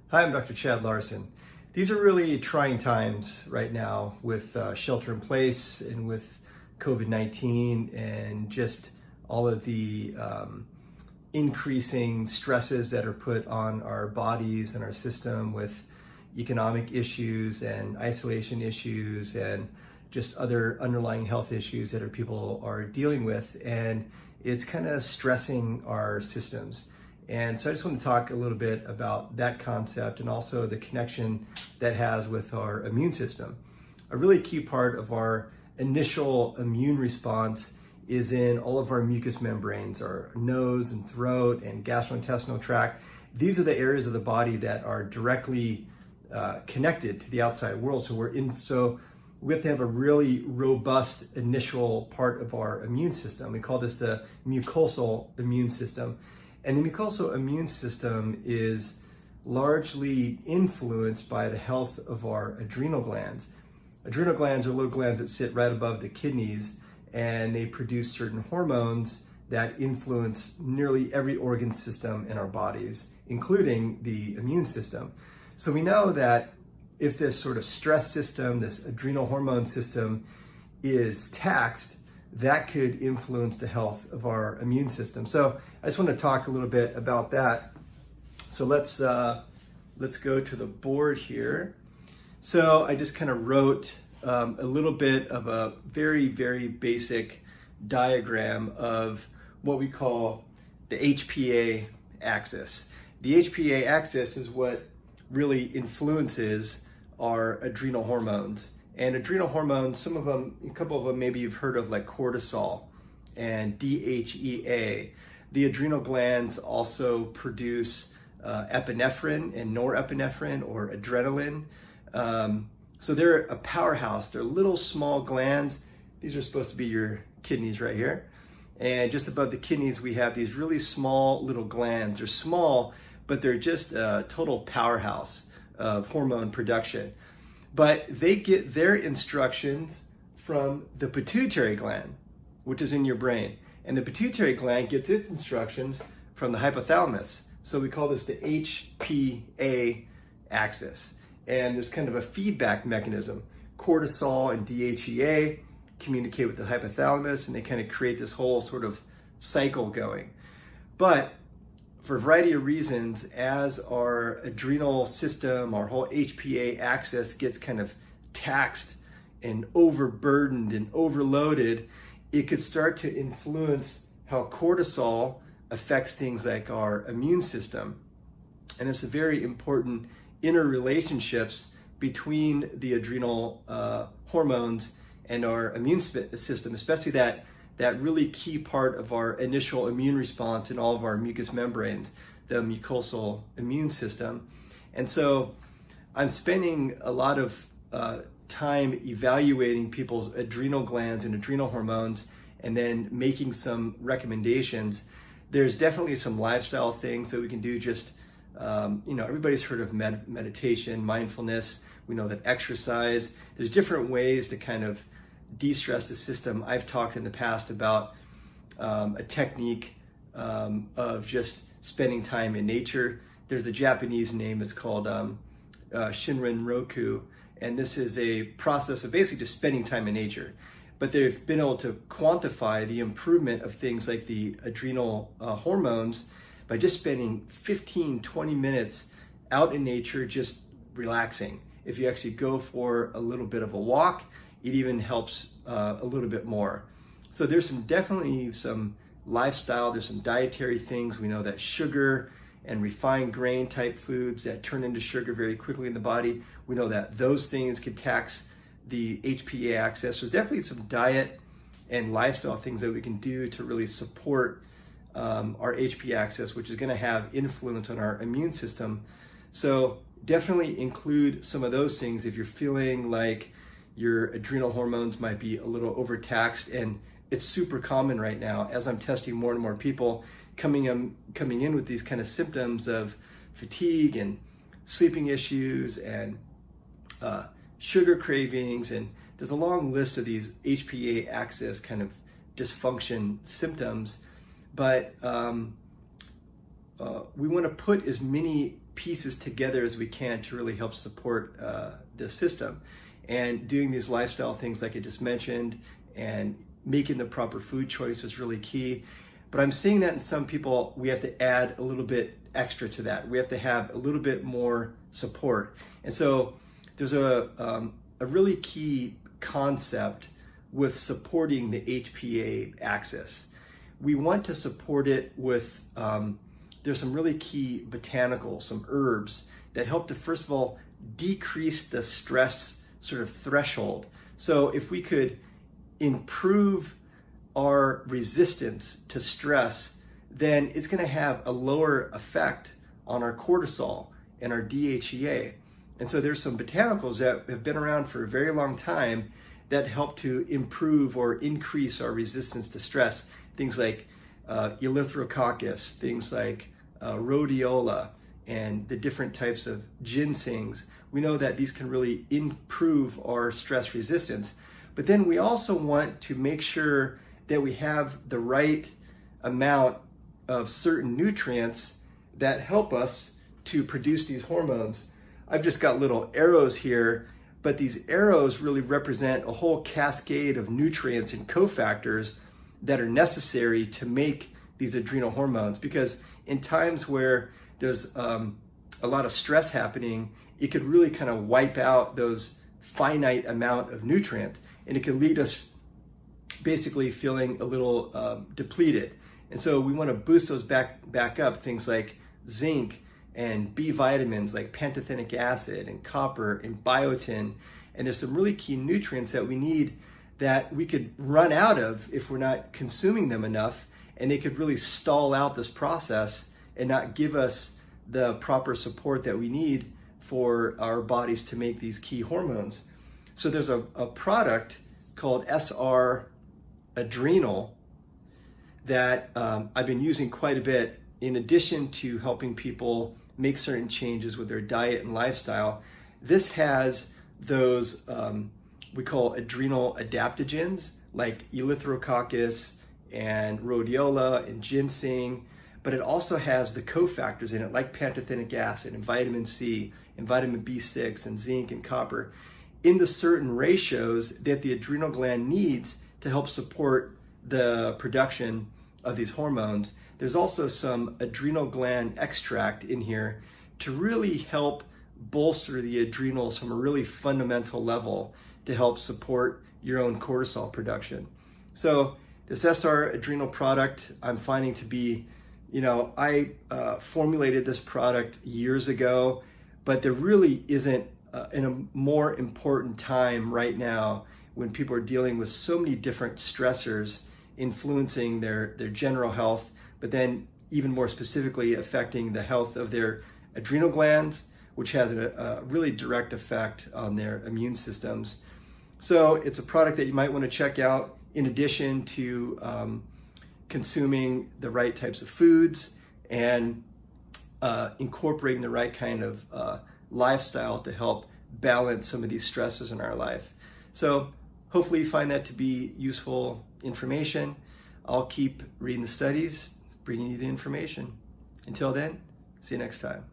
Hi, I'm Dr. Chad Larson. These are really trying times right now with shelter in place and with COVID-19 and just all of the increasing stresses that are put on our bodies and our system with economic issues and isolation issues and just other underlying health issues that people are dealing with. And it's kind of stressing our systems. And so I just want to talk a little bit about that concept and also the connection that has with our immune system. A really key part of our initial immune response is in all of our mucous membranes, our nose and throat and gastrointestinal tract. These are the areas of the body that are directly connected to the outside world. So we have to have a really robust initial part of our immune system. We call this the mucosal immune system. And the mucosal immune system is largely influenced by the health of our adrenal glands. Adrenal glands are little glands that sit right above the kidneys, and they produce certain hormones that influence nearly every organ system in our bodies, including the immune system. So we know that if this sort of stress system, this adrenal hormone system, is taxed, that could influence the health of our immune system. So I just want to talk a little bit about that. So let's go to the board here. So I just kind of wrote a little bit of a very, very basic diagram of what we call the HPA axis. The HPA axis is what really influences our adrenal hormones. And adrenal hormones, some of them, a couple of them maybe you've heard of, like cortisol and DHEA. The adrenal glands also produce epinephrine and norepinephrine or adrenaline. So they're a powerhouse. They're little small glands. These are supposed to be your kidneys right here. And just above the kidneys, we have these really small little glands. They're small, but they're just a total powerhouse of hormone production. But they get their instructions from the pituitary gland, which is in your brain. And the pituitary gland gets its instructions from the hypothalamus. So we call this the HPA axis. And there's kind of a feedback mechanism. Cortisol and DHEA communicate with the hypothalamus, and they kind of create this whole sort of cycle going. But for a variety of reasons, as our adrenal system, our whole HPA axis gets kind of taxed and overburdened and overloaded, it could start to influence how cortisol affects things like our immune system. And it's a very important interrelationships between the adrenal hormones and our immune system, especially that really key part of our initial immune response in all of our mucous membranes, the mucosal immune system. And so I'm spending a lot of time evaluating people's adrenal glands and adrenal hormones and then making some recommendations. There's definitely some lifestyle things that we can do. Just, everybody's heard of meditation, mindfulness. We know that exercise, there's different ways to kind of de-stress the system. I've talked in the past about a technique of just spending time in nature. There's a Japanese name, it's called Shinrin Roku, and this is a process of basically just spending time in nature. But they've been able to quantify the improvement of things like the adrenal hormones by just spending 15-20 minutes out in nature just relaxing. If you actually go for a little bit of a walk, it even helps a little bit more. So there's definitely some lifestyle, there's some dietary things. We know that sugar and refined grain type foods that turn into sugar very quickly in the body, we know that those things can tax the HPA axis. So there's definitely some diet and lifestyle things that we can do to really support our HPA axis, which is going to have influence on our immune system. So definitely include some of those things if you're feeling like your adrenal hormones might be a little overtaxed. And it's super common right now as I'm testing more and more people coming in with these kind of symptoms of fatigue and sleeping issues and sugar cravings. And there's a long list of these HPA axis kind of dysfunction symptoms. But we want to put as many pieces together as we can to really help support the system. And doing these lifestyle things like I just mentioned and making the proper food choice is really key. But I'm seeing that in some people, we have to add a little bit extra to that. We have to have a little bit more support. And so there's a really key concept with supporting the HPA axis. We want to support it with, there's some really key botanicals, some herbs that help to, first of all, decrease the stress sort of threshold. So if we could improve our resistance to stress, then it's going to have a lower effect on our cortisol and our DHEA. And so there's some botanicals that have been around for a very long time that help to improve or increase our resistance to stress. Things like eleutherococcus, things like rhodiola, and the different types of ginsengs. We know that these can really improve our stress resistance. But then we also want to make sure that we have the right amount of certain nutrients that help us to produce these hormones. I've just got little arrows here, but these arrows really represent a whole cascade of nutrients and cofactors that are necessary to make these adrenal hormones. Because in times where there's a lot of stress happening, it could really kind of wipe out those finite amount of nutrients, and it can lead us basically feeling a little depleted. And so we want to boost those back up, things like zinc and B vitamins like pantothenic acid and copper and biotin. And there's some really key nutrients that we need that we could run out of if we're not consuming them enough, and they could really stall out this process and not give us the proper support that we need for our bodies to make these key hormones. So there's a product called SR Adrenal that I've been using quite a bit in addition to helping people make certain changes with their diet and lifestyle. This has those we call adrenal adaptogens like eleutherococcus and rhodiola and ginseng, but it also has the cofactors in it like pantothenic acid and vitamin C and vitamin B6 and zinc and copper in the certain ratios that the adrenal gland needs to help support the production of these hormones. There's also some adrenal gland extract in here to really help bolster the adrenals from a really fundamental level to help support your own cortisol production. So this SR Adrenal product I'm finding to be, I formulated this product years ago, but there really isn't in a more important time right now when people are dealing with so many different stressors influencing their general health, but then even more specifically affecting the health of their adrenal glands, which has a really direct effect on their immune systems. So it's a product that you might want to check out in addition to consuming the right types of foods and incorporating the right kind of lifestyle to help balance some of these stresses in our life. So hopefully you find that to be useful information. I'll keep reading the studies, bringing you the information. Until then, see you next time.